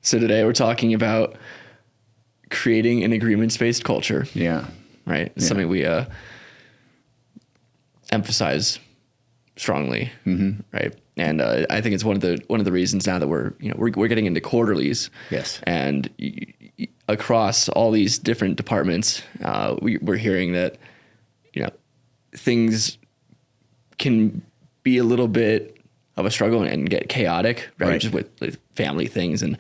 So today we're talking about creating an agreements-based culture, Yeah. right? It's something we emphasize strongly, right? And I think it's one of the reasons now that we're getting into quarterlies. Yes. And across all these different departments, we're hearing that things can be a little bit of a struggle and get chaotic, right? Just with family things and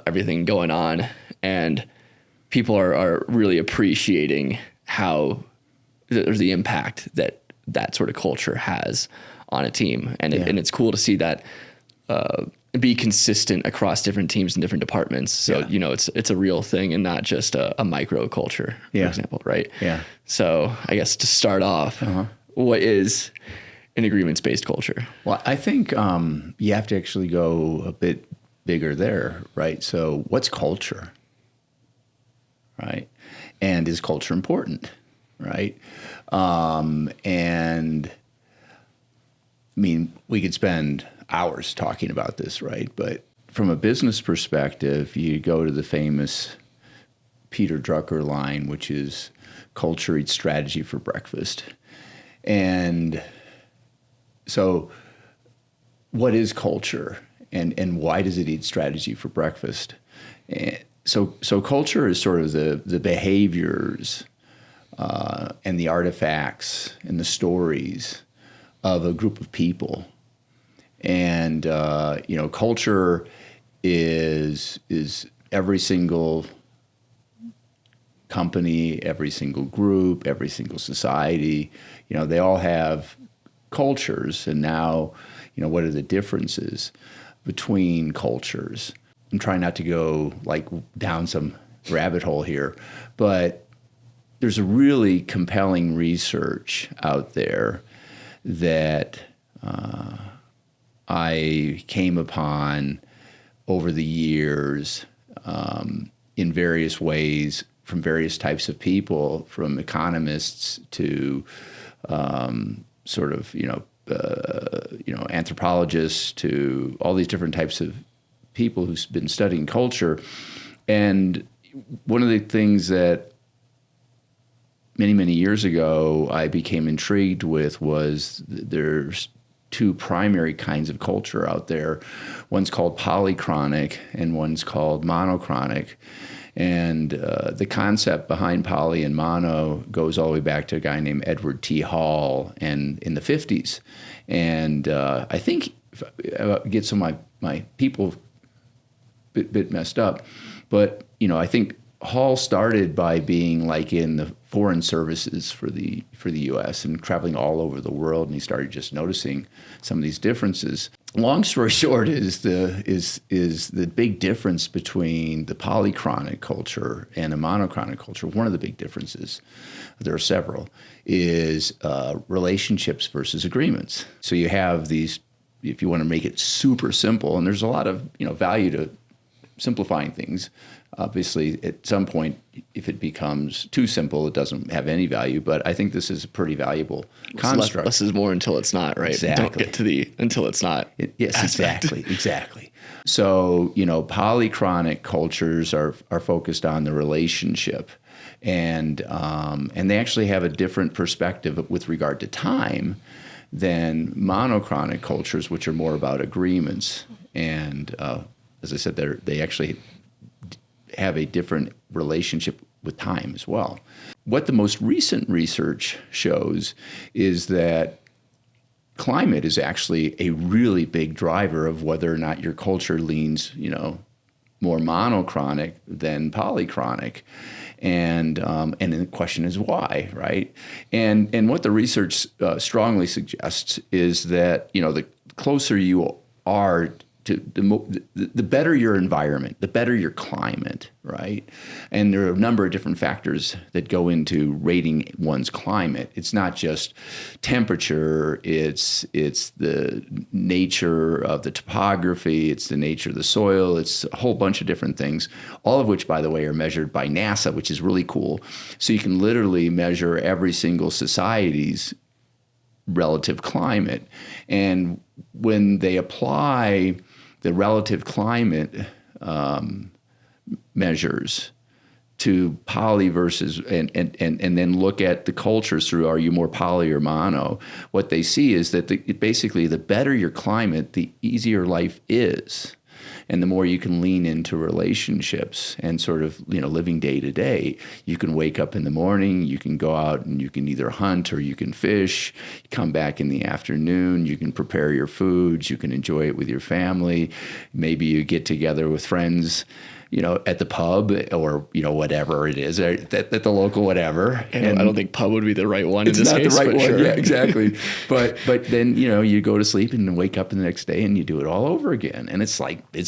everything going on, and people are really appreciating how there's the impact that sort of culture has on a team, and it's cool to see that be consistent across different teams and different departments. So it's a real thing and not just a micro culture, for example, right? Yeah. So I guess to start off, what is an agreements-based culture? Well, I think you have to actually go a bit bigger there, right? So what's culture, right? And is culture important, right? And I mean, we could spend hours talking about this, right? But from a business perspective, you go to the famous Peter Drucker line, which is culture eats strategy for breakfast. And so what is culture and why does it eat strategy for breakfast? And so culture is sort of the behaviors and the artifacts and the stories of a group of people. And, culture is every single company, every single group, every single society, they all have cultures. And now, what are the differences between cultures? I'm trying not to go down some rabbit hole here, but there's a really compelling research out there that I came upon over the years in various ways from various types of people, from economists to anthropologists to all these different types of people who've been studying culture. And one of the things that many, many years ago I became intrigued with was there's two primary kinds of culture out there. One's called polychronic and one's called monochronic. And the concept behind poly and mono goes all the way back to a guy named Edward T. Hall and in the 50s. And I think, if I get some of my people bit messed up, but I think Hall started by being in the foreign services for the U.S. and traveling all over the world, and he started just noticing some of these differences. Long story short is the big difference between the polychronic culture and a monochronic culture. One of the big differences, there are several, is relationships versus agreements. So you have these, if you want to make it super simple, and there's a lot of value to simplifying things. Obviously, at some point, if it becomes too simple, it doesn't have any value. But I think this is a pretty valuable construct. Less is more until it's not, right? Exactly. Don't get to the until it's not. Yes, aspect. exactly. So, polychronic cultures are focused on the relationship, and they actually have a different perspective with regard to time than monochronic cultures, which are more about agreements. And as I said, they actually have a different relationship with time as well. What the most recent research shows is that climate is actually a really big driver of whether or not your culture leans, more monochronic than polychronic. And the question is why, right? And what the research strongly suggests is that, the closer you are to the better your environment, the better your climate, right? And there are a number of different factors that go into rating one's climate. It's not just temperature, it's the nature of the topography, it's the nature of the soil, it's a whole bunch of different things, all of which, by the way, are measured by NASA, which is really cool. So you can literally measure every single society's relative climate. And when they apply the relative climate measures to poly versus and then look at the cultures through, are you more poly or mono? What they see is that basically the better your climate, the easier life is. And the more you can lean into relationships and sort of, living day to day, you can wake up in the morning, you can go out and you can either hunt or you can fish, come back in the afternoon, you can prepare your foods, you can enjoy it with your family. Maybe you get together with friends, at the pub or, whatever it is, at the local whatever. And I don't think pub would be the right one in this case. It's not the right one, sure. yeah, exactly. But then, you go to sleep and wake up the next day and you do it all over again. And it's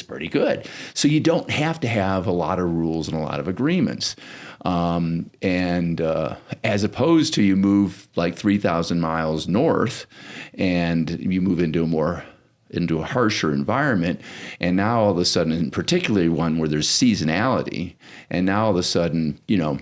pretty good. So you don't have to have a lot of rules and a lot of agreements. As opposed to you move like 3,000 miles north and you move into a harsher environment. And now all of a sudden, and particularly one where there's seasonality, and now all of a sudden, you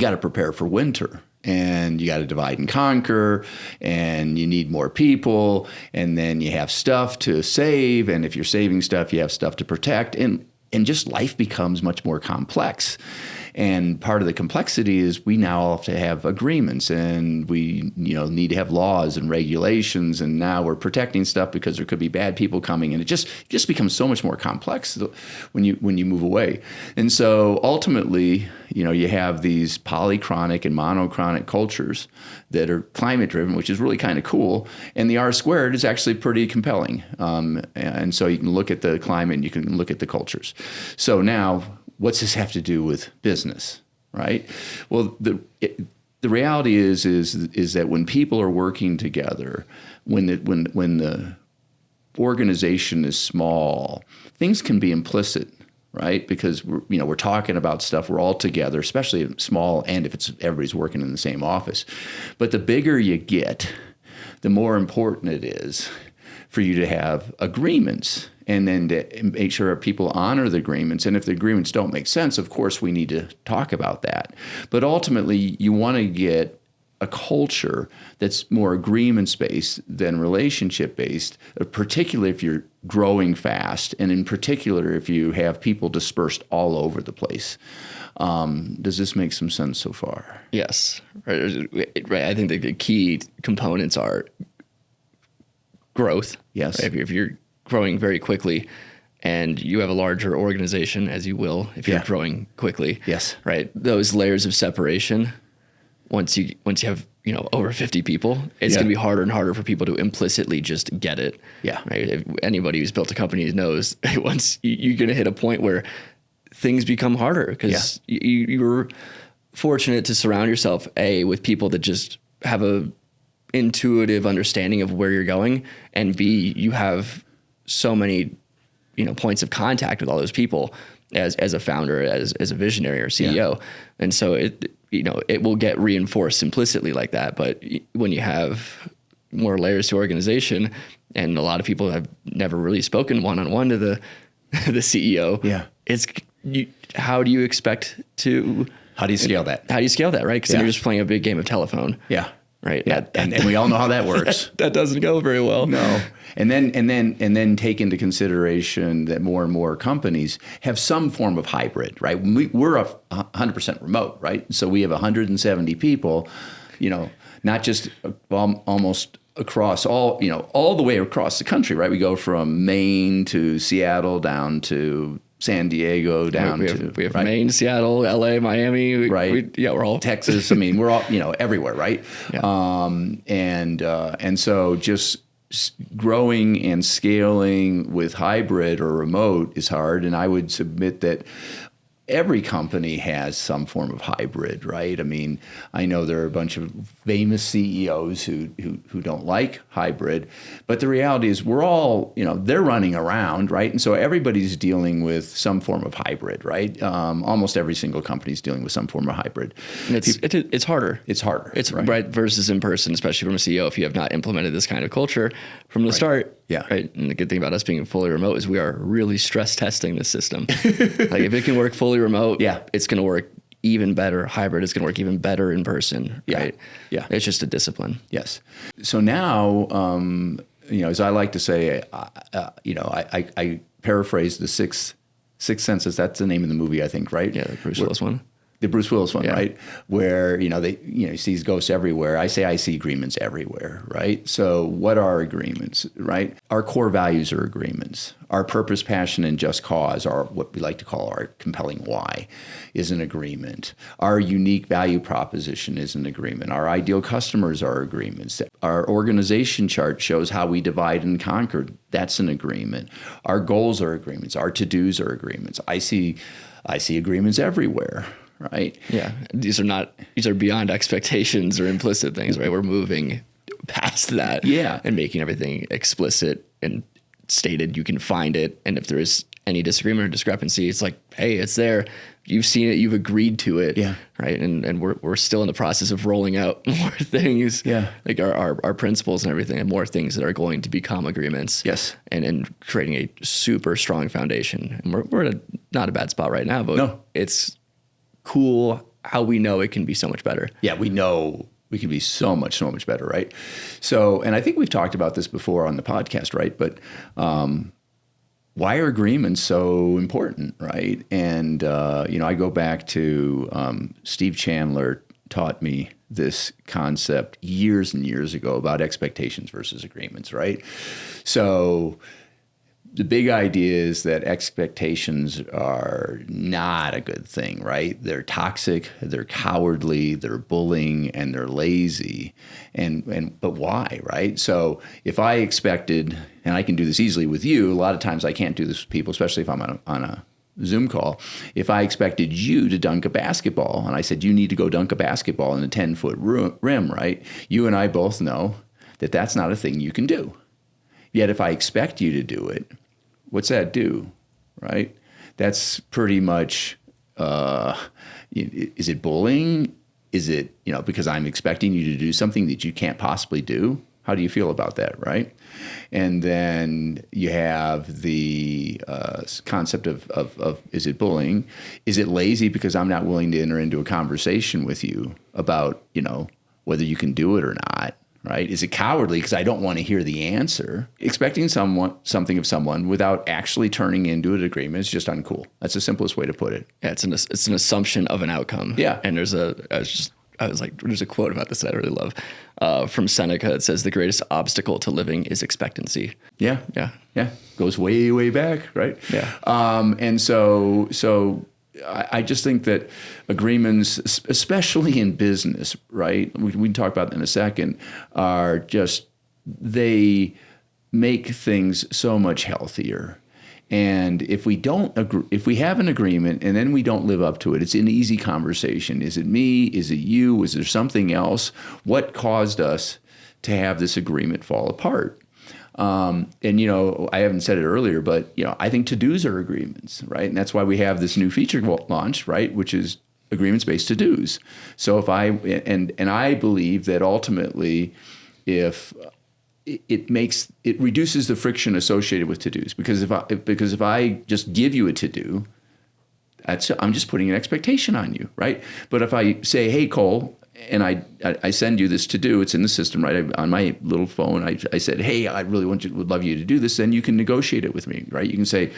got to prepare for winter. And you got to divide and conquer, and you need more people, and then you have stuff to save, and if you're saving stuff, you have stuff to protect, and just life becomes much more complex. And part of the complexity is we now all have to have agreements, and we need to have laws and regulations, and now we're protecting stuff because there could be bad people coming, and it just becomes so much more complex when you move away. And so ultimately, you have these polychronic and monochronic cultures that are climate driven, which is really kind of cool. And the R squared is actually pretty compelling. And so you can look at the climate and you can look at the cultures. So now, what's this have to do with business, right? Well, the reality is that when people are working together, when the organization is small, things can be implicit, right? Because we're talking about stuff, we're all together, especially small, and if everybody's working in the same office. But the bigger you get, the more important it is for you to have agreements, and then to make sure people honor the agreements. And if the agreements don't make sense, of course, we need to talk about that. But ultimately, you want to get a culture that's more agreements-based than relationship-based, particularly if you're growing fast, and in particular, if you have people dispersed all over the place. Does this make some sense so far? Yes. Right. I think the key components are growth. Yes. Right? If you're growing very quickly and you have a larger organization, as you will if you're growing quickly. Yes. Right. Those layers of separation, once you have over 50 people, it's going to be harder and harder for people to implicitly just get it. Yeah. Right. If anybody who's built a company knows once you're going to hit a point where things become harder because you're fortunate to surround yourself with people that just have a intuitive understanding of where you're going, and B, you have so many points of contact with all those people as a founder, as a visionary or CEO. And so it will get reinforced implicitly like that. But when you have more layers to organization, and a lot of people have never really spoken one-on-one to the CEO, how do you expect to? How do you scale that? How do you scale that, right? Because then you're just playing a big game of telephone. Yeah. Right. Yeah. And we all know how that works. That doesn't go very well. No. And then take into consideration that more and more companies have some form of hybrid, right? We're 100% remote, right? So we have 170 people, not just almost across all the way across the country, right? We go from Maine to Seattle down to San Diego down we have right? Maine, Seattle, LA, Miami. Right. We're all Texas. I mean, we're all, everywhere. Right. Yeah. And so just growing and scaling with hybrid or remote is hard. And I would submit that every company has some form of hybrid, right? I mean, I know there are a bunch of famous CEOs who don't like hybrid, but the reality is we're all, they're running around, right? And so everybody's dealing with some form of hybrid, right? Almost every single company is dealing with some form of hybrid. And it's harder. It's harder. It's right versus in person, especially from a CEO, if you have not implemented this kind of culture from the start. Yeah. Right. And the good thing about us being fully remote is we are really stress testing the system. Like if it can work fully remote, it's going to work even better. Hybrid is going to work even better in person. Right. Yeah. It's just a discipline. Yes. So now, as I like to say, I paraphrase the 6 Sixth Sense, that's the name of the movie, I think, right? Yeah, the Bruce Willis one. The Bruce Willis one, Yeah. right? Where, he sees ghosts everywhere. I say I see agreements everywhere, right? So what are agreements, right? Our core values are agreements. Our purpose, passion, and just cause are what we like to call our compelling why is an agreement. Our unique value proposition is an agreement. Our ideal customers are agreements. Our organization chart shows how we divide and conquer. That's an agreement. Our goals are agreements. Our to-dos are agreements. I see agreements everywhere. Right. Yeah. These are beyond expectations or implicit things, right? We're moving past that. Yeah. And making everything explicit and stated. You can find it. And if there is any disagreement or discrepancy, it's like, hey, it's there. You've seen it. You've agreed to it. Yeah. Right. And we're still in the process of rolling out more things. Yeah. Like our principles and everything, and more things that are going to become agreements. Yes. And creating a super strong foundation. And we're at not a bad spot right now, but No. it's cool how we know it can be so much better. Yeah, we know we can be so much better, right? So, and I think we've talked about this before on the podcast, right? But why are agreements so important, right? And, I go back to Steve Chandler taught me this concept years and years ago about expectations versus agreements, right? So the big idea is that expectations are not a good thing, right? They're toxic, they're cowardly, they're bullying, and they're lazy. But why, right? So if I expected, and I can do this easily with you, a lot of times I can't do this with people, especially if I'm on a Zoom call. If I expected you to dunk a basketball, and I said, you need to go dunk a basketball in a 10-foot rim, right? You and I both know that that's not a thing you can do. Yet if I expect you to do it, what's that do, right? That's pretty much, is it bullying? Is it, because I'm expecting you to do something that you can't possibly do? How do you feel about that, right? And then you have the concept of is it bullying? Is it lazy because I'm not willing to enter into a conversation with you about, whether you can do it or not? Right? Is it cowardly because I don't want to hear the answer? Expecting something of someone without actually turning into an agreement is just uncool. That's the simplest way to put it. Yeah, it's an assumption of an outcome. Yeah. And there's a quote about this that I really love from Seneca. It says the greatest obstacle to living is expectancy. Yeah. Yeah. Yeah. Goes way, way back, right? Yeah. And so I just think that agreements, especially in business, right? We can talk about that in a second, are just, they make things so much healthier. And if we don't agree, if we have an agreement and then we don't live up to it, it's an easy conversation. Is it me? Is it you? Is there something else? What caused us to have this agreement fall apart? I haven't said it earlier, but, I think to-dos are agreements, right? And that's why we have this new feature launched, right? Which is agreements-based to-dos. So if I believe that ultimately, if it reduces the friction associated with to-dos, because if I just give you a to-do, I'm just putting an expectation on you, right? But if I say, hey, Cole, and I send you this to do, it's in the system, right? On my little phone, I said, hey, I really would love you to do this. Then you can negotiate it with me, right? You can say,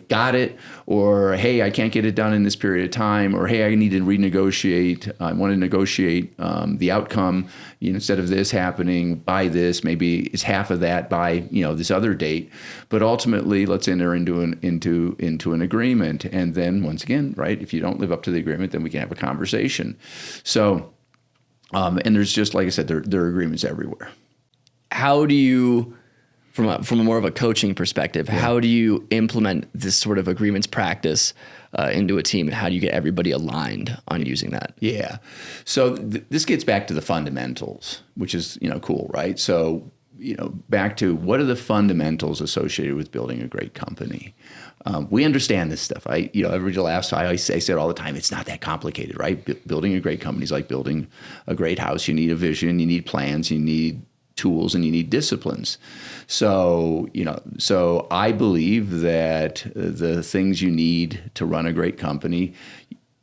got it, or hey, I can't get it done in this period of time, or hey, I need to renegotiate. I want to negotiate the outcome. Instead of this happening by this, maybe it's half of that by this other date. But ultimately, let's enter into an agreement, and then once again, right? If you don't live up to the agreement, then we can have a conversation. So. And there's just, like I said, there are agreements everywhere. How do you, from a more of a coaching perspective, how do you implement this sort of agreements practice into a team, and how do you get everybody aligned on using that? Yeah. So this gets back to the fundamentals, which is, cool, right? So, back to what are the fundamentals associated with building a great company? We understand this stuff. Everybody laughs. I say it all the time. It's not that complicated, right? Building a great company is like building a great house. You need a vision, you need plans, you need tools, and you need disciplines. So I believe that the things you need to run a great company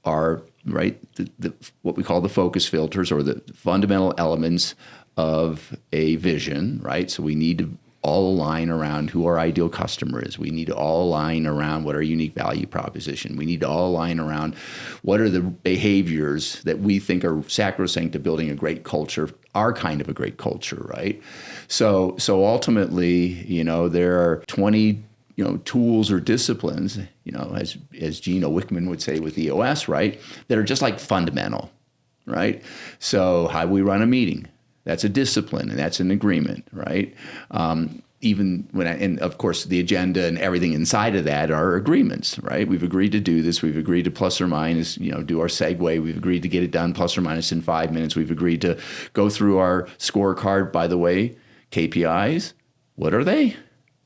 are, right, what we call the focus filters, or the fundamental elements of a vision, right? So we need to all align around who our ideal customer is. We need to all align around what our unique value proposition. We need to all align around what are the behaviors that we think are sacrosanct to building a great culture, our kind of a great culture, right? So ultimately, there are 20 tools or disciplines, as Gino Wickman would say with EOS, right, that are just like fundamental, right? So how do we run a meeting? That's a discipline, and that's an agreement, right? Even when, and of course, the agenda and everything inside of that are agreements, right? We've agreed to do this. We've agreed to plus or minus, do our segue. We've agreed to get it done plus or minus in 5 minutes. We've agreed to go through our scorecard. By the way, KPIs, what are they?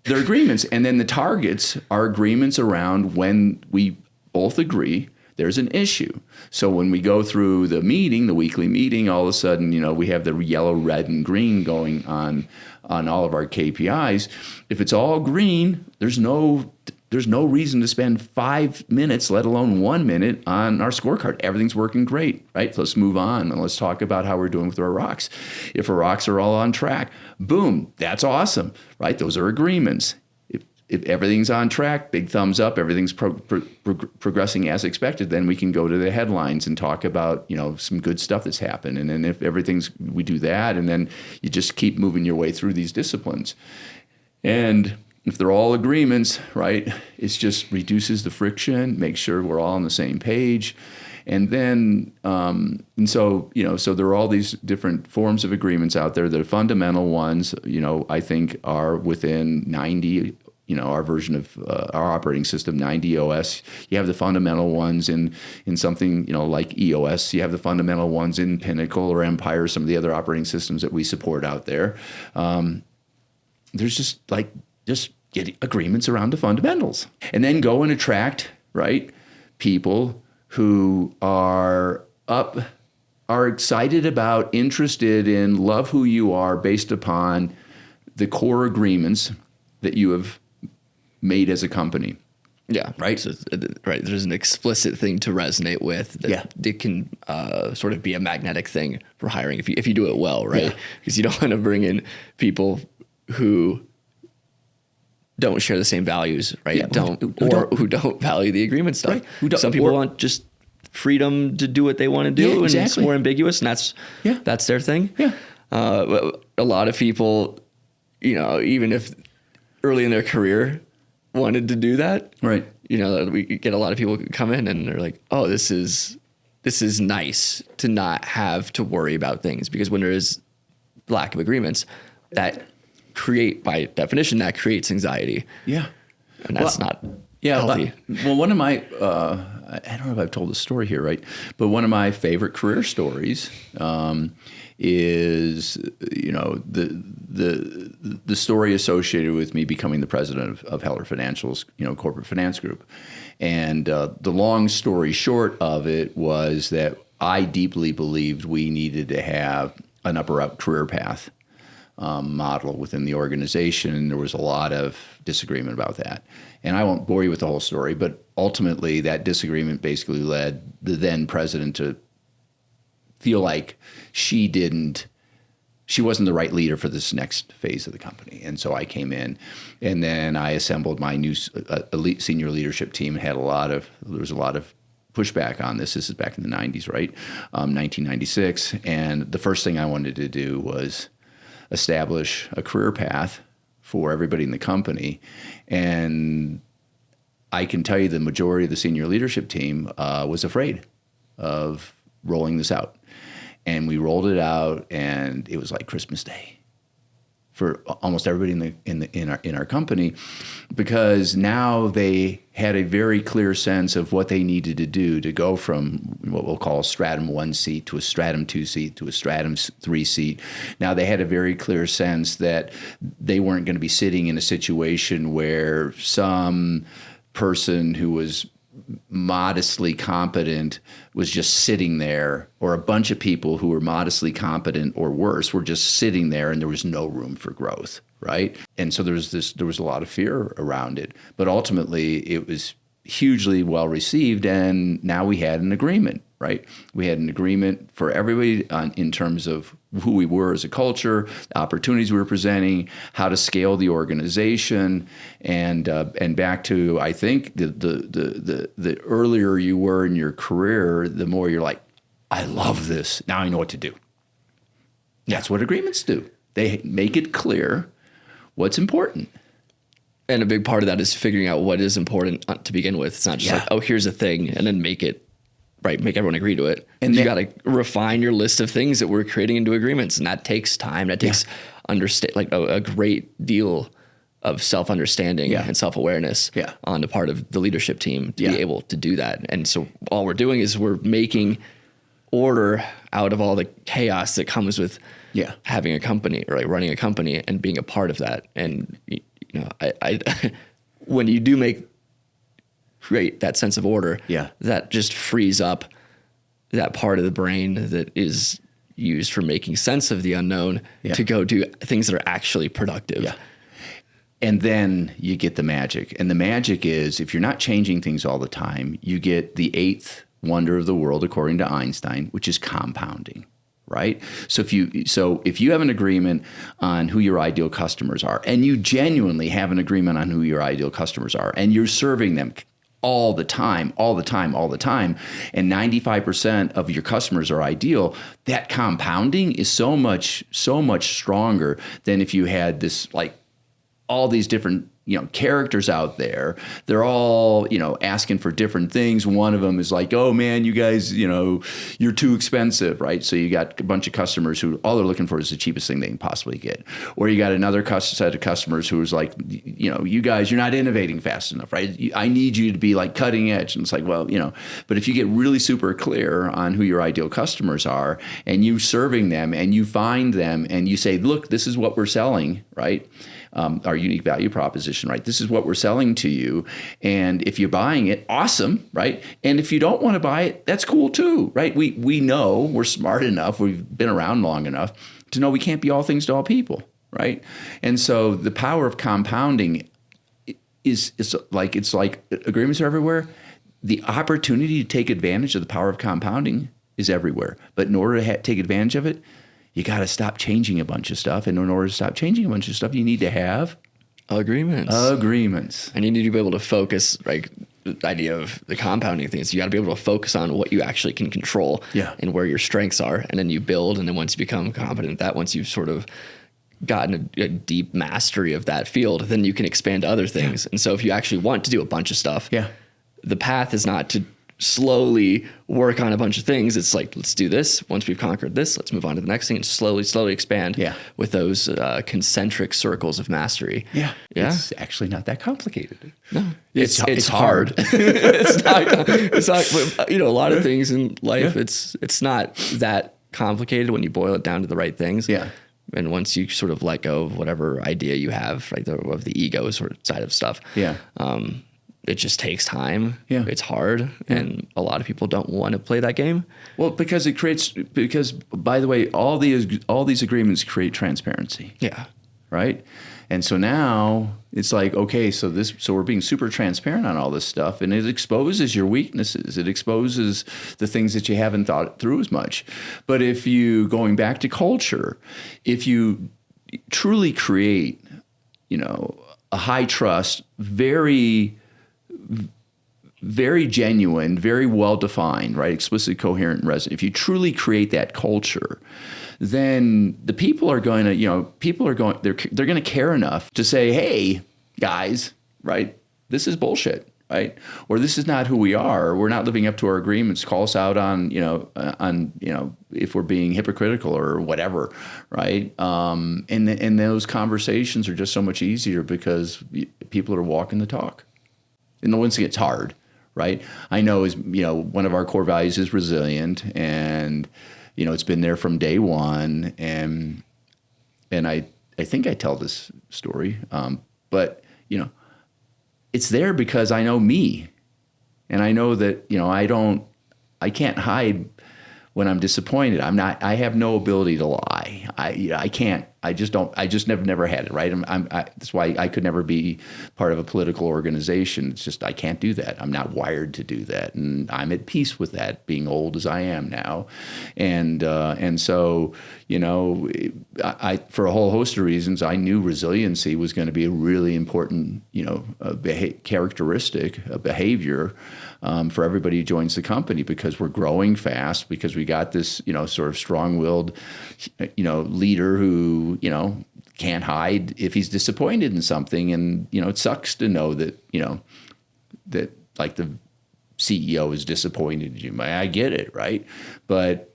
They're agreements. And then the targets are agreements around when we both agree there's an issue. So when we go through the meeting, the weekly meeting, all of a sudden, we have the yellow, red, and green going on all of our KPIs. If it's all green, there's no reason to spend 5 minutes, let alone 1 minute, on our scorecard. Everything's working great, right? Let's move on and let's talk about how we're doing with our rocks. If our rocks are all on track, boom, that's awesome, right? Those are agreements. If everything's on track, big thumbs up, everything's progressing as expected, then we can go to the headlines and talk about, some good stuff that's happened. And then if we do that, and then you just keep moving your way through these disciplines. And if they're all agreements, right, it just reduces the friction, makes sure we're all on the same page. And then, so there are all these different forms of agreements out there. The fundamental ones, I think are within 90, our version of our operating system, 90 OS. You have the fundamental ones in something, like EOS. You have the fundamental ones in Pinnacle or Empire, some of the other operating systems that we support out there. There's just get agreements around the fundamentals. And then go and attract, right, people who are excited about, interested in, love who you are based upon the core agreements that you have made as a company. Yeah. Right. So, right. There's an explicit thing to resonate with that it can sort of be a magnetic thing for hiring if you do it well, right? Because you don't want to bring in people who don't share the same values, right? Yeah. Who don't value the agreement stuff. Right. Some people want just freedom to do what they want to do, and it's more ambiguous, and that's their thing. Yeah. A lot of people, even if early in their career wanted to do that, right? We get a lot of people who come in and they're like, "Oh, this is nice to not have to worry about things," because when there is lack of agreements, that by definition, that creates anxiety. Yeah, and that's not healthy. Well, one of my I don't know if I've told this story here, right? But one of my favorite career stories is the story associated with me becoming the president of Heller Financial's corporate finance group. And the long story short of it was that I deeply believed we needed to have an upper career path model within the organization, and there was a lot of disagreement about that. And I won't bore you with the whole story, but ultimately that disagreement basically led the then president to feel like she wasn't the right leader for this next phase of the company. And so I came in, and then I assembled my new elite senior leadership team. There was a lot of pushback on this. This is back in the 90s, right? 1996. And the first thing I wanted to do was establish a career path for everybody in the company. And I can tell you the majority of the senior leadership team was afraid of rolling this out. And we rolled it out, and it was like Christmas Day for almost everybody in our company, because now they had a very clear sense of what they needed to do to go from what we'll call a Stratum 1 seat to a Stratum 2 seat to a Stratum 3 seat. Now they had a very clear sense that they weren't going to be sitting in a situation where some person who was modestly competent was just sitting there, or a bunch of people who were modestly competent or worse were just sitting there, and there was no room for growth, right? And so there was a lot of fear around it, but ultimately it was hugely well received. And now we had an agreement, right? We had an agreement for everybody in terms of who we were as a culture, the opportunities we were presenting, how to scale the organization, and back to, I think, the earlier you were in your career, the more you're like, I love this. Now I know what to do. That's what agreements do. They make it clear what's important. And a big part of that is figuring out what is important to begin with. It's not just like, oh, here's a thing, and then make everyone agree to it. And you got to refine your list of things that we're creating into agreements, and that takes time. That takes a great deal of self-understanding and self-awareness on the part of the leadership team to be able to do that. And so all we're doing is we're making order out of all the chaos that comes with having a company or like running a company and being a part of that. And I when you do create that sense of order, that just frees up that part of the brain that is used for making sense of the unknown to go do things that are actually productive. Yeah. And then you get the magic. And the magic is, if you're not changing things all the time, you get the eighth wonder of the world, according to Einstein, which is compounding. Right? So if you have an agreement on who your ideal customers are, and you genuinely have an agreement on who your ideal customers are, and you're serving them all the time, and 95% of your customers are ideal, that compounding is so much stronger than if you had this, like, all these different characters out there. They're all, asking for different things. One of them is like, oh man, you guys, you're too expensive, right? So you got a bunch of customers who all they're looking for is the cheapest thing they can possibly get. Or you got another set of customers who is like, you guys, you're not innovating fast enough, right? I need you to be like cutting edge. And it's like, well, but if you get really super clear on who your ideal customers are, and you serving them, and you find them, and you say, look, this is what we're selling, right? Our unique value proposition, right? This is what we're selling to you. And if you're buying it, awesome, right? And if you don't want to buy it, that's cool too, right? We know, we're smart enough, we've been around long enough to know we can't be all things to all people, right? And so the power of compounding is like, it's like agreements are everywhere. The opportunity to take advantage of the power of compounding is everywhere. But in order to take advantage of it, you got to stop changing a bunch of stuff. And in order to stop changing a bunch of stuff, you need to have agreements. And you need to be able to focus, like the idea of the compounding things. You got to be able to focus on what you actually can control and where your strengths are. And then you build. And then once you become competent at that, once you've sort of gotten a deep mastery of that field, then you can expand to other things. And so if you actually want to do a bunch of stuff, the path is not to slowly work on a bunch of things. It's like, let's do this. Once we've conquered this, let's move on to the next thing and slowly expand with those concentric circles of mastery. Yeah. It's actually not that complicated. No, it's hard. it's not, a lot of things in life, it's not that complicated when you boil it down to the right things. Yeah. And once you sort of let go of whatever idea you have, right, of the ego sort of side of stuff. Yeah. It just takes time. Yeah. It's hard. Yeah. And a lot of people don't want to play that game. Well, because by the way, all these agreements create transparency. Yeah. Right? And so now it's like, okay, so we're being super transparent on all this stuff, and it exposes your weaknesses. It exposes the things that you haven't thought through as much. But if you, going back to culture, if you truly create, a high trust, very genuine, very well defined, right? Explicit, coherent, and resonant. If you truly create that culture, then the people are going to, they're going to care enough to say, hey, guys, right? This is bullshit, right? Or this is not who we are. Or we're not living up to our agreements. Call us out on if we're being hypocritical or whatever, right? And those conversations are just so much easier because people are walking the talk. And once again, it's hard, right? I know one of our core values is resilient, and it's been there from day one. And I think I tell this story, but it's there because I know me, and I know that I can't hide when I'm disappointed. I have no ability to lie. lie. I can't. I just don't. I just never had it. Right. That's why I could never be part of a political organization. It's just I can't do that. I'm not wired to do that, and I'm at peace with that. Being old as I am now, and so I for a whole host of reasons, I knew resiliency was going to be a really important characteristic, a behavior. For everybody who joins the company, because we're growing fast, because we got this, sort of strong-willed, leader who, can't hide if he's disappointed in something. And, it sucks to know that, that like the CEO is disappointed in you. I get it, right? But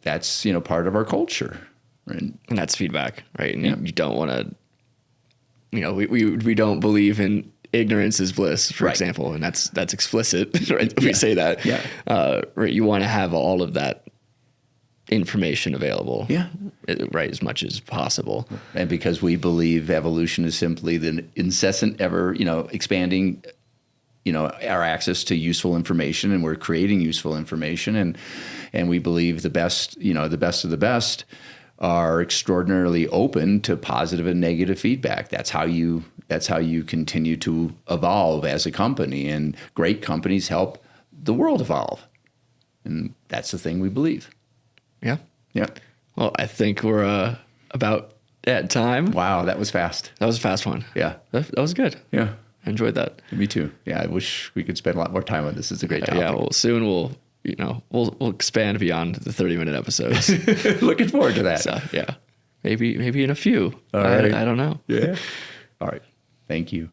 that's, part of our culture. And that's feedback, right? And you don't want to, we don't believe in ignorance is bliss, for example, and that's explicit, right? We say that. Right. You want to have all of that information available, right, as much as possible. And because we believe evolution is simply the incessant, ever, expanding, our access to useful information, and we're creating useful information, and we believe the best of the best are extraordinarily open to positive and negative feedback. That's how you continue to evolve as a company, and great companies help the world evolve. And that's the thing we believe. Yeah. Yeah. Well, I think we're about at time. Wow, that was fast. That was a fast one. Yeah. That was good. Yeah. I enjoyed that. Me too. Yeah, I wish we could spend a lot more time on this. It's a great topic. Yeah, well, soon we'll expand beyond the 30-minute episodes. Looking forward to that. So, yeah. Maybe in a few. All right. I don't know. Yeah. All right. Thank you.